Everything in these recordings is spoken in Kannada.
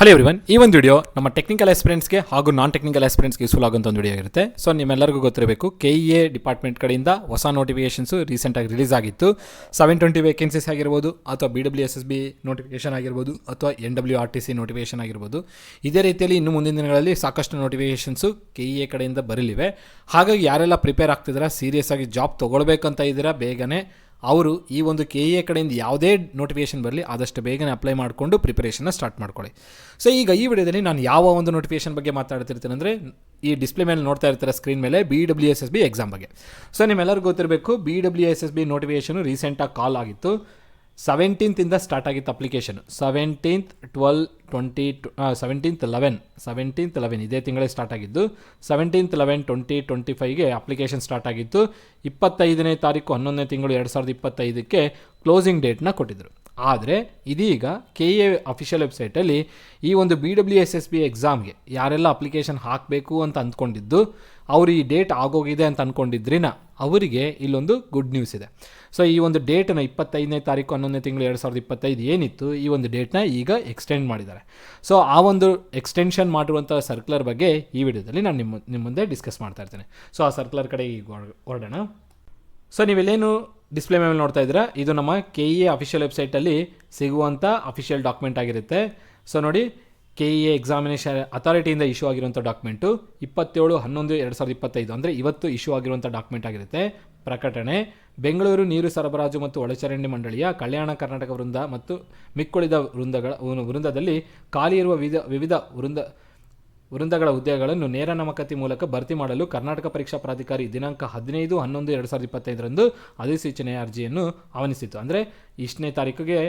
ಹಲೋ ಎವ್ರಿವನ್, ಈ ಒಂದು ವಿಡಿಯೋ ನಮ್ಮ ಟೆಕ್ನಿಕಲ್ ಆಸ್ಪಿರೆಂಟ್ಸ್ಗೆ ಹಾಗೂ ನಾನ್ ಟೆಕ್ನಿಕಲ್ ಆಸ್ಪಿರೆಂಟ್ಸ್ಗೆ ಯೂಸ್ಫುಲ್ ಆಗುವಂಥ ಒಂದು ವಿಡಿಯೋ ಇರುತ್ತೆ. ಸೊ ನಿಮ್ಮೆಲ್ಲರಿಗೂ ಗೊತ್ತಿರಬೇಕು, KEA ಡಿಪಾರ್ಟ್ಮೆಂಟ್ ಕಡೆಯಿಂದ ಹೊಸ ನೋಟಿಫಿಕೇಷನ್ಸು ರೀಸೆಂಟಾಗಿ ರಿಲೀಸ್ ಆಗಿತ್ತು. 720 ವೇಕೆನ್ಸೀಸ್ ಆಗಿರ್ಬೋದು, ಅಥವಾ BWSSB ನೋಟಿಫಿಕೇಷನ್ ಆಗಿರ್ಬೋದು, ಅಥವಾ NWRTC ನೋಟಿಫಿಕೇಷನ್ ಆಗಿರ್ಬೋದು. ಇದೇ ರೀತಿಯಲ್ಲಿ ಇನ್ನು ಮುಂದಿನ ದಿನಗಳಲ್ಲಿ ಸಾಕಷ್ಟು ನೋಟಿಫಿಕೇಷನ್ಸು KEA ಕಡೆಯಿಂದ ಬರಲಿವೆ. ಹಾಗಾಗಿ ಯಾರೆಲ್ಲ ಪ್ರಿಪೇರ್ ಆಗ್ತಿದ್ದೀರಾ, ಸೀರಿಯಸ್ ಆಗಿ ಜಾಬ್ ತೊಗೊಳ್ಬೇಕಂತ ಇದ್ದೀರಾ, ಬೇಗನೆ ಅವರು ಈ ಒಂದು KEA ಕಡೆಯಿಂದ ಯಾವುದೇ ನೋಟಿಫಿಕೇಷನ್ ಬರಲಿ ಆದಷ್ಟು ಬೇಗನೆ ಅಪ್ಲೈ ಮಾಡಿಕೊಂಡು ಪ್ರಿಪರೇಷನ್ನ ಸ್ಟಾರ್ಟ್ ಮಾಡ್ಕೊಳ್ಳಿ. ಸೊ ಈಗ ಈ ವಿಡಿಯೋದಲ್ಲಿ ನಾನು ಯಾವ ಒಂದು ನೋಟಿಫಿಕೇಷನ್ ಬಗ್ಗೆ ಮಾತಾಡ್ತಿರ್ತೀನಿ ಅಂದರೆ, ಈ ಡಿಸ್ಪ್ಲೇ ಮೇಲೆ ನೋಡ್ತಾ ಇರ್ತಾರೆ ಸ್ಕ್ರೀನ್ ಮೇಲೆ BWSSB ಎಕ್ಸಾಮ್ ಬಗ್ಗೆ. ಸೊ ನಿಮ್ಮೆಲ್ಲರಿಗೂ ಗೊತ್ತಿರಬೇಕು, BWSSB ನೋಟಿಫಿಕೇಷನು ರೀಸೆಂಟಾಗಿ ಕಾಲ್ ಆಗಿತ್ತು. 17th ಸ್ಟಾರ್ಟ್ ಆಗಿತ್ತು ಅಪ್ಲಿಕೇಶನ್. 17th 11 ಇದೇ ತಿಂಗಳೇ ಸ್ಟಾರ್ಟ್ ಆಗಿದ್ದು. 17/11/2025ಗೆ ಅಪ್ಲಿಕೇಶನ್ ಸ್ಟಾರ್ಟ್ ಆಗಿತ್ತು. 25ನೇ ತಾರೀಕು 11ನೇ ತಿಂಗಳು 2025ಕ್ಕೆ ಕ್ಲೋಸಿಂಗ್ ಡೇಟ್ನ ಕೊಟ್ಟಿದ್ದರು. ಆದರೆ ಇದೀಗ KEA ಅಫಿಷಿಯಲ್ ವೆಬ್ಸೈಟಲ್ಲಿ ಈ ಒಂದು BWSSB ಎಕ್ಸಾಮ್ಗೆ ಯಾರೆಲ್ಲ ಅಪ್ಲಿಕೇಶನ್ ಹಾಕಬೇಕು ಅಂತ ಅಂದ್ಕೊಂಡಿದ್ದು, ಅವರು ಈ ಡೇಟ್ ಆಗೋಗಿದೆ ಅಂತ ಅಂದ್ಕೊಂಡಿದ್ರಿನ ಅವರಿಗೆ ಇಲ್ಲೊಂದು ಗುಡ್ ನ್ಯೂಸ್ ಇದೆ. ಸೊ ಈ ಒಂದು ಡೇಟನ್ನು 25ನೇ ತಾರೀಕು 11ನೇ ತಿಂಗಳು 2025 ಏನಿತ್ತು, ಈ ಒಂದು ಡೇಟ್ನ ಈಗ ಎಕ್ಸ್ಟೆಂಡ್ ಮಾಡಿದ್ದಾರೆ. ಸೊ ಆ ಒಂದು ಎಕ್ಸ್ಟೆನ್ಷನ್ ಮಾಡಿರುವಂಥ ಸರ್ಕ್ಯುಲರ್ ಬಗ್ಗೆ ಈ ವಿಡಿಯೋದಲ್ಲಿ ನಾನು ನಿಮ್ಮ ಮುಂದೆ ಡಿಸ್ಕಸ್ ಮಾಡ್ತಾ ಇರ್ತೇನೆ. ಸೊ ಆ ಸರ್ಕ್ಯುಲರ್ ಕಡೆ ಈಗ ಹೊರಡೋಣ. ಸೊ ನೀವೆಲ್ಲೇನು ಡಿಸ್ಪ್ಲೇ ಮೇಲೆ ನೋಡ್ತಾ ಇದ್ದೀರಾ, ಇದು ನಮ್ಮ KEA ಅಫಿಷಿಯಲ್ ವೆಬ್ಸೈಟಲ್ಲಿ ಸಿಗುವಂಥ ಅಫಿಷಿಯಲ್ ಡಾಕ್ಯುಮೆಂಟ್ ಆಗಿರುತ್ತೆ. ಸೊ ನೋಡಿ, KEA ಎಕ್ಸಾಮಿನೇಷನ್ ಅಥಾರಿಟಿಯಿಂದ ಇಶ್ಯೂ ಆಗಿರುವಂಥ ಡಾಕ್ಯುಮೆಂಟು 27/11/2025 ಅಂದರೆ ಇವತ್ತು ಇಶ್ಯೂ ಆಗಿರುವಂಥ ಡಾಕ್ಯುಮೆಂಟ್ ಆಗಿರುತ್ತೆ. ಪ್ರಕಟಣೆ: ಬೆಂಗಳೂರು ನೀರು ಸರಬರಾಜು ಮತ್ತು ಒಳಚರಂಡಿ ಮಂಡಳಿಯ ಕಲ್ಯಾಣ ಕರ್ನಾಟಕ ವೃಂದ ಮತ್ತು ಮಿಕ್ಕುಳಿದ ವೃಂದದಲ್ಲಿ ಖಾಲಿ ಇರುವ ವಿವಿಧ ವೃಂದಗಳ ಹುದ್ದೆಗಳನ್ನು ನೇರ ನೇಮಕಾತಿ ಮೂಲಕ ಭರ್ತಿ ಮಾಡಲು ಕರ್ನಾಟಕ ಪರೀಕ್ಷಾ ಪ್ರಾಧಿಕಾರಿ ದಿನಾಂಕ 15/11/2025 ಅಧಿಸೂಚನೆಯ ಅರ್ಜಿಯನ್ನು ಆಹ್ವಾನಿಸಿತು. ಅಂದರೆ ಇಷ್ಟನೇ ತಾರೀಕಿಗೆ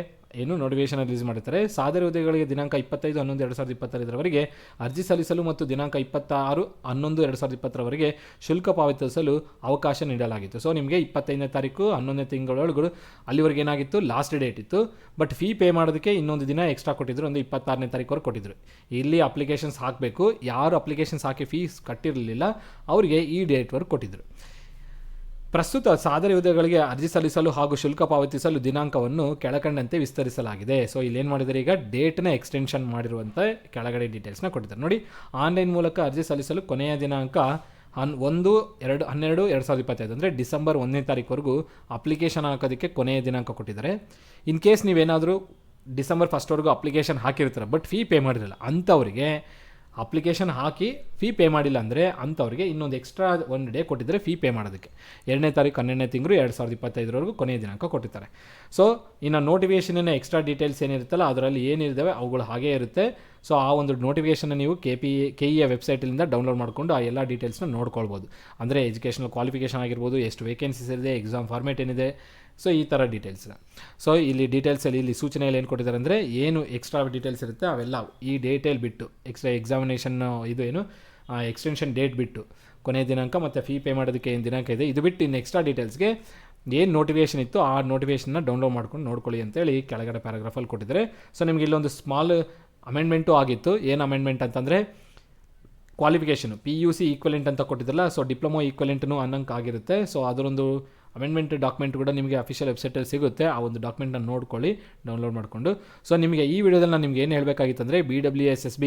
ಏನು ನೋಟಿಫಿಕೇಷನ್ ರಿಲೀಸ್ ಮಾಡಿರ್ತಾರೆ. ಸಾದರಿ ಹುದ್ದೆಗಳಿಗೆ ದಿನಾಂಕ 25/11/2025 ಅರ್ಜಿ ಸಲ್ಲಿಸಲು ಮತ್ತು ದಿನಾಂಕ 26/11/2020 ಶುಲ್ಕ ಪಾವತಿಸಲು ಅವಕಾಶ ನೀಡಲಾಗಿತ್ತು. ಸೊ ನಿಮಗೆ 25ನೇ ತಾರೀಕು 11ನೇ ತಿಂಗಳೊಳಗೂ ಅಲ್ಲಿವರೆಗೆ ಏನಾಗಿತ್ತು, ಲಾಸ್ಟ್ ಡೇಟ್ ಇತ್ತು. ಬಟ್ ಫೀ ಪೇ ಮಾಡೋದಕ್ಕೆ ಇನ್ನೊಂದು ದಿನ ಎಕ್ಸ್ಟ್ರಾ ಕೊಟ್ಟಿದ್ರು, ಒಂದು 26ನೇ ತಾರೀಕುವರೆಗೆ ಕೊಟ್ಟಿದ್ರು. ಇಲ್ಲಿ ಅಪ್ಲಿಕೇಶನ್ಸ್ ಹಾಕಬೇಕು, ಯಾರು ಅಪ್ಲಿಕೇಶನ್ಸ್ ಹಾಕಿ ಫೀಸ್ ಕಟ್ಟಿರಲಿಲ್ಲ ಅವರಿಗೆ ಈ ಡೇಟ್ವರೆಗೆ ಕೊಟ್ಟಿದ್ರು. ಪ್ರಸ್ತುತ ಸಾದರಿ ಹುದ್ದೆಗಳಿಗೆ ಅರ್ಜಿ ಸಲ್ಲಿಸಲು ಹಾಗೂ ಶುಲ್ಕ ಪಾವತಿಸಲು ದಿನಾಂಕವನ್ನು ಕೆಳಕಂಡಂತೆ ವಿಸ್ತರಿಸಲಾಗಿದೆ. ಸೊ ಇಲ್ಲೇನು ಮಾಡಿದರೆ, ಈಗ ಡೇಟ್ನ ಎಕ್ಸ್ಟೆನ್ಷನ್ ಮಾಡಿರುವಂಥ ಕೆಳಗಡೆ ಡೀಟೇಲ್ಸ್ನ ಕೊಟ್ಟಿದ್ದಾರೆ ನೋಡಿ. ಆನ್ಲೈನ್ ಮೂಲಕ ಅರ್ಜಿ ಸಲ್ಲಿಸಲು ಕೊನೆಯ ದಿನಾಂಕ 1/12/2025 ಅಂದರೆ ಡಿಸೆಂಬರ್ 1ನೇ ತಾರೀಕುವರೆಗೂ ಅಪ್ಲಿಕೇಶನ್ ಹಾಕೋದಕ್ಕೆ ಕೊನೆಯ ದಿನಾಂಕ ಕೊಟ್ಟಿದ್ದಾರೆ. ಇನ್ ಕೇಸ್ ನೀವೇನಾದರೂ ಡಿಸೆಂಬರ್ 1 ಅಪ್ಲಿಕೇಶನ್ ಹಾಕಿರ್ತಾರೆ ಬಟ್ ಫೀ ಪೇ ಮಾಡಿರಲ್ಲ ಅಂಥವ್ರಿಗೆ, ಅಪ್ಲಿಕೇಶನ್ ಹಾಕಿ ಫೀ ಪೇ ಮಾಡಿಲ್ಲ ಅಂದರೆ ಅಂಥವ್ರಿಗೆ ಇನ್ನೊಂದು ಎಕ್ಸ್ಟ್ರಾ 1 ಡೇ ಕೊಟ್ಟಿದ್ದಾರೆ ಫೀ ಪೇ ಮಾಡೋದಕ್ಕೆ. 2ನೇ ತಾರೀಕು 12ನೇ ತಿಂಗಳು 2025 ಕೊನೆಯ ದಿನಾಂಕ ಕೊಟ್ಟಿರ್ತಾರೆ. ಸೊ ಇನ್ನು ನೋಟಿಫಿಕೇಷನ್ನ ಎಕ್ಸ್ಟ್ರಾ ಡೀಟೇಲ್ಸ್ ಏನಿರುತ್ತಲ್ಲ ಅದರಲ್ಲಿ ಏನಿದ್ದಾವೆ ಅವುಗಳು ಹಾಗೇ ಇರುತ್ತೆ. ಸೊ ಆ ಒಂದು ನೋಟಿಫಿಕೇಷನ್ನ ನೀವು KEA ವೆಬ್ಸೈಟಿಂದ ಡೌನ್ಲೋಡ್ ಮಾಡಿಕೊಂಡು ಆ ಎಲ್ಲ ಡೀಟೇಲ್ಸ್ನ ನೋಡ್ಕೊಳ್ಬೋದು. ಅಂದರೆ ಎಜುಕೇಷನಲ್ ಕ್ವಾಲಿಫಿಕೇಷನ್ ಆಗಿರ್ಬೋದು, ಎಷ್ಟು ವೇಕೆನ್ಸೀಸ್ ಇದೆ, ಎಕ್ಸಾಮ್ ಫಾರ್ಮೇಟ್ ಏನಿದೆ, ಸೊ ಈ ಥರ ಡೀಟೇಲ್ಸ್ನ. ಸೊ ಇಲ್ಲಿ ಡೀಟೇಲ್ಸಲ್ಲಿ ಇಲ್ಲಿ ಸೂಚನೆಯಲ್ಲಿ ಏನು ಕೊಟ್ಟಿದ್ದಾರೆ ಅಂದರೆ, ಏನು ಎಕ್ಸ್ಟ್ರಾ ಡೀಟೇಲ್ಸ್ ಇರುತ್ತೆ ಅವೆಲ್ಲ ಈ ಡೇಟೇಲ್ ಬಿಟ್ಟು, ಎಕ್ಸ್ಟ್ರಾ ಎಕ್ಸಾಮಿನೇಷನ್ ಇದು ಏನು ಎಕ್ಸ್ಟೆನ್ಷನ್ ಡೇಟ್ ಬಿಟ್ಟು ಕೊನೆಯ ದಿನಾಂಕ ಮತ್ತು ಫೀ ಪೇ ಮಾಡೋದಕ್ಕೆ ಏನು ದಿನಾಂಕ ಇದೆ ಇದು ಬಿಟ್ಟು ಇನ್ನು ಎಕ್ಸ್ಟ್ರಾ ಡೀಟೇಲ್ಸ್ಗೆ ಏನು ನೋಟಿಫಿಕೇಷನ್ ಇತ್ತು ಆ ನೋಟಿಫಿಕೇಷನ್ನ ಡೌನ್ಲೋಡ್ ಮಾಡ್ಕೊಂಡು ನೋಡ್ಕೊಳ್ಳಿ ಅಂತೇಳಿ ಕೆಳಗಡೆ ಪ್ಯಾರಾಗ್ರಾಫಲ್ಲಿ ಕೊಟ್ಟಿದ್ದಾರೆ. ಸೊ ನಿಮಗೆ ಇಲ್ಲೊಂದು ಸ್ಮಾಲ್ ಅಮೆಂಡ್ಮೆಂಟು ಆಗಿತ್ತು. ಏನು ಅಮೆಂಡ್ಮೆಂಟ್ ಅಂತಂದರೆ, ಕ್ವಾಲಿಫಿಕೇಷನು PUC ಈಕ್ವಲೆಂಟ್ ಅಂತ ಕೊಟ್ಟಿದ್ದಲ್ಲ, ಸೊ ಡಿಪ್ಲೊಮೊ ಈಕ್ವಲೆಂಟ್ನು ಅನ್ನಂಗೆ ಆಗಿರುತ್ತೆ. ಸೊ ಅದರೊಂದು ಅಮೆಂಡ್ಮೆಂಟ್ ಡಾಕ್ಯುಮೆಂಟ್ ಕೂಡ ನಿಮಗೆ ಅಫಿಷಿಯಲ್ ವೆಬ್ಸೈಟಲ್ಲಿ ಸಿಗುತ್ತೆ. ಆ ಒಂದು ಡಾಕ್ಯುಮೆಂಟ್ನ ನೋಡ್ಕೊಳ್ಳಿ ಡೌನ್ಲೋಡ್ ಮಾಡಿಕೊಂಡು. ಸೊ ನಿಮಗೆ ಈ ವಿಡಿಯೋದಲ್ಲಿ ನಾನು ನಿಮ್ಗೆ ಏನು ಹೇಳಬೇಕಾಗಿತ್ತು ಅಂದರೆ, BWSSB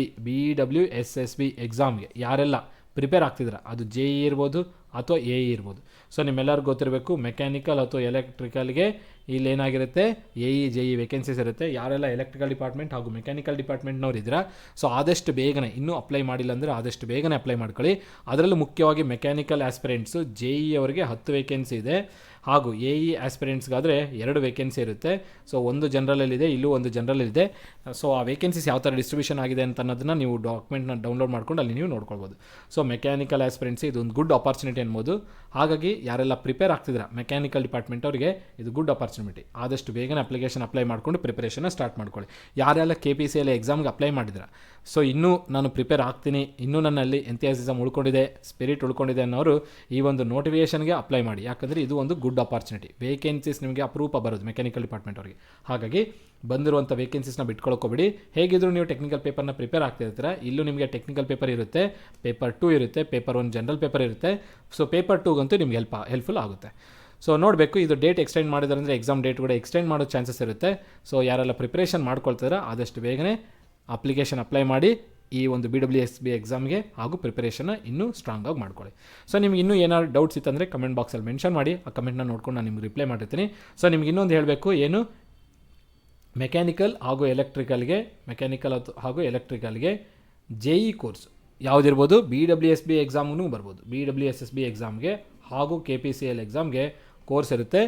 ಎಕ್ಸಾಮ್ಗೆ ಯಾರೆಲ್ಲ ಪ್ರಿಪೇರ್ ಆಗ್ತಿದ್ರೆ, ಅದು JEE ಇರ್ಬೋದು ಅಥವಾ AE ಇರ್ಬೋದು. ಸೊ ನಿಮ್ಮೆಲ್ಲರಿಗೂ ಗೊತ್ತಿರಬೇಕು, ಮೆಕ್ಯಾನಿಕಲ್ ಅಥವಾ ಎಲೆಕ್ಟ್ರಿಕಲ್ಗೆ ಇಲ್ಲೇನಾಗಿರುತ್ತೆ AE JEE ವೇಕೆನ್ಸೀಸ್ ಇರುತ್ತೆ. ಯಾರೆಲ್ಲ ಎಲೆಕ್ಟ್ರಿಕಲ್ ಡಿಪಾರ್ಟ್ಮೆಂಟ್ ಹಾಗೂ ಮೆಕ್ಯಾನಿಕಲ್ ಡಿಪಾರ್ಟ್ಮೆಂಟ್ನವ್ರು ಇದ್ದೀರಾ, ಸೊ ಆದಷ್ಟು ಬೇಗನೆ, ಇನ್ನೂ ಅಪ್ಲೈ ಮಾಡಿಲ್ಲ ಅಂದರೆ ಆದಷ್ಟು ಬೇಗನೆ ಅಪ್ಲೈ ಮಾಡ್ಕೊಳ್ಳಿ. ಅದರಲ್ಲೂ ಮುಖ್ಯವಾಗಿ ಮೆಕ್ಯಾನಿಕಲ್ ಆಸ್ಪಿರೆಂಟ್ಸು JEE ಅವರಿಗೆ 10 ವೇಕೆನ್ಸಿ ಇದೆ, ಹಾಗೂ AE ಆಸ್ಪಿರೆಂಟ್ಸ್ಗಾದರೆ 2 ವೇಕೆನ್ಸಿ ಇರುತ್ತೆ. ಸೊ ಒಂದು ಜನರಲ್ಲಿದೆ, ಇಲ್ಲೂ ಒಂದು ಜನರಲ್ಲಿದೆ. ಸೊ ಆ ವೇಕೆನ್ಸೀಸ್ ಯಾವ ಥರ ಡಿಸ್ಟ್ರಿಬ್ಯೂಷನ್ ಆಗಿದೆ ಅಂತ ಅನ್ನೋದನ್ನ ನೀವು ಡಾಕ್ಯುಮೆಂಟ್ನ ಡೌನ್ಲೋಡ್ ಮಾಡ್ಕೊಂಡು ಅಲ್ಲಿ ನೀವು ನೋಡ್ಕೊಳ್ಬೋದು. ಸೊ ಮೆಕ್ಯಾನಿಕಲ್ ಆಸ್ಪಿರೆಂಟ್ಸ್ ಇದೊಂದು ಗುಡ್ ಆಪರ್ಚುನಿಟಿ ಅನ್ಬೋದು. ಹಾಗಾಗಿ ಯಾರೆಲ್ಲ ಪ್ರಿಪೇರ್ ಆಗ್ತಿದ್ರೆ ಮೆಕ್ಯಾನಿಕಲ್ ಡಿಪಾರ್ಟ್ಮೆಂಟ್ ಅವರಿಗೆ ಇದು ಗುಡ್ ಆಪರ್ಚುನಿಟಿ. ಆದಷ್ಟು ಬೇಗನೆ ಅಪ್ಲಿಕೇಶನ್ ಅಪ್ಲೈ ಮಾಡಿಕೊಂಡು ಪ್ರಿಪರೇಷನ್ನ ಸ್ಟಾರ್ಟ್ ಮಾಡ್ಕೊಳ್ಳಿ. ಯಾರೆಲ್ಲ KPCL ಎಕ್ಸಾಮ್ಗೆ ಅಪ್ಲೈ ಮಾಡಿದ್ರೆ, ಸೊ ಇನ್ನೂ ನಾನು ಪ್ರಿಪೇರ್ ಆಗ್ತೀನಿ, ಇನ್ನೂ ನನ್ನಲ್ಲಿ ಎಂಥಿಯಾಸಿಸಮ್ ಉಳ್ಕೊಂಡಿದೆ, ಸ್ಪಿರಿಟ್ ಉಳ್ಕೊಂಡಿದೆ ಅನ್ನೋರು ಈ ಒಂದು ನೋಟಿಫಿಕೇಷನ್ಗೆ ಅಪ್ಲೈ ಮಾಡಿ. ಯಾಕಂದರೆ ಇದು ಒಂದು ಗುಡ್ ಆಪರ್ಚುನಿಟಿ. ವೇಕೆನ್ಸೀಸ್ ನಿಮಗೆ ಅಪರೂಪ ಬರೋದು ಮೆಕ್ಯಾನಿಕಲ್ ಡಿಪಾರ್ಟ್ಮೆಂಟ್ ಅವರಿಗೆ. ಹಾಗಾಗಿ ಬಂದಿರುವಂಥ ವೇಕೆನ್ಸೀಸ್ನ ಬಿಟ್ಕೊಳ್ಕೋಬೇಡಿ. ಹೇಗಿದ್ರು ನೀವು ಟೆಕ್ನಿಕಲ್ ಪೇಪರ್ನ ಪ್ರಿಪೇರ್ ಆಗ್ತಿರ್ತೀರ, ಇಲ್ಲೂ ನಿಮಗೆ ಟೆಕ್ನಿಕಲ್ ಪೇಪರ್ ಇರುತ್ತೆ, ಪೇಪರ್ 2 ಇರುತ್ತೆ, ಪೇಪರ್ 1 ಜನರಲ್ ಪೇಪರ್ ಇರುತ್ತೆ. ಸೊ ಪೇಪರ್ 2ಗಂತೂ ನಿಮ್ಗೆ ಹೆಲ್ಪ್ಫುಲ್ ಆಗುತ್ತೆ. ಸೊ ನೋಡಬೇಕು, ಇದು ಡೇಟ್ ಎಕ್ಸ್ಟೆಂಡ್ ಮಾಡಿದ್ರೆ ಅಂದರೆ ಎಕ್ಸಾಮ್ ಡೇಟ್ ಕೂಡ ಎಕ್ಸ್ಟೆಂಡ್ ಮಾಡೋ ಚಾನ್ಸಸ್ ಇರುತ್ತೆ. ಸೊ ಯಾರೆಲ್ಲ ಪ್ರಿಪ್ರೇಷನ್ ಮಾಡ್ಕೊಳ್ತಿದ್ರೆ ಆದಷ್ಟು ಬೇಗನೆ ಅಪ್ಲಿಕೇಶನ್ ಅಪ್ಲೈ ಮಾಡಿ ಈ ಒಂದು BWSB ಎಕ್ಸಾಮ್ಗೆ ಹಾಗೂ ಪ್ರಿಪರೇಷನ್ನ ಇನ್ನೂ ಸ್ಟ್ರಾಂಗಾಗಿ ಮಾಡ್ಕೊಳ್ಳಿ. ಸೊ ನಿಮ್ಗೆ ಇನ್ನೂ ಏನಾದ್ರು ಡೌಟ್ಸ್ ಇತ್ತಂದರೆ ಕಮೆಂಟ್ ಬಾಕ್ಸಲ್ಲಿ ಮೆನ್ಷನ್ ಮಾಡಿ, ಆ ಕಮೆಂಟ್ನ ನೋಡ್ಕೊಂಡು ನಾನು ನಿಮ್ಗೆ ರಿಪ್ಲೈ ಮಾಡಿರ್ತೀನಿ. ಸೊ ನಿಮ್ಗೆ ಇನ್ನೊಂದು ಹೇಳಬೇಕು, ಏನು ಮೆಕ್ಯಾನಿಕಲ್ ಹಾಗೂ ಎಲೆಕ್ಟ್ರಿಕಲ್ಗೆ JE ಕೋರ್ಸ್ ಯಾವುದಿರ್ಬೋದು, BWSB ಎಕ್ಸಾಮ್ಗೂ ಬರ್ಬೋದು, BWSSB ಎಕ್ಸಾಮ್ಗೆ ಹಾಗೂ KPCL ಎಕ್ಸಾಮ್ಗೆ ಕೋರ್ಸ್ ಇರುತ್ತೆ.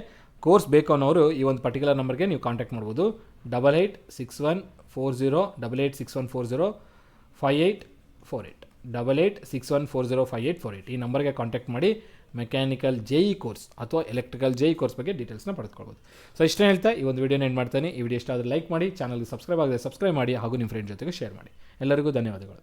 ಕೋರ್ಸ್ ಬೇಕು ಅನ್ನೋರು ಈ ಒಂದು ಪರ್ಟಿಕ್ಯುಲರ್ ನಂಬರ್ಗೆ ನೀವು ಕಾಂಟ್ಯಾಕ್ಟ್ ಮಾಡ್ಬೋದು. 8861405848 ಈ ನಂಬರ್ಗೆ ಕಾಂಟ್ಯಾಕ್ಟ್ ಮಾಡಿ ಮೆಕ್ಯಾನಿಕಲ್ JE ಕೋರ್ಸ್ ಅಥವಾ ಎಲೆಕ್ಟ್ರಿಕಲ್ JE ಕೋರ್ಸ್ ಬಗ್ಗೆ ಡೀಟೇಲ್ಸ್ನ ಪಡೆದುಕೊಳ್ಬೋದು. ಸೊ ಇಷ್ಟೇ ಹೇಳ್ತಾ ಈ ಒಂದು ವಿಡಿಯೋನ ಎಂಡ್ ಮಾಡ್ತೀನಿ. ಈ ವಿಡಿಯೋ ಇಷ್ಟ ಆದರೆ ಲೈಕ್ ಮಾಡಿ, ಚಾನಲ್ಗೆ ಸಬ್ಸ್ಕ್ರೈಬ್ ಆಗದೆ ಸಬ್ಸ್ಕ್ರೈಬ್ ಮಾಡಿ ಹಾಗೂ ನಿಮ್ಮ ಫ್ರೆಂಡ್ ಜೊತೆಗೆ ಶೇರ್ ಮಾಡಿ. ಎಲ್ಲರಿಗೂ ಧನ್ಯವಾದಗಳು.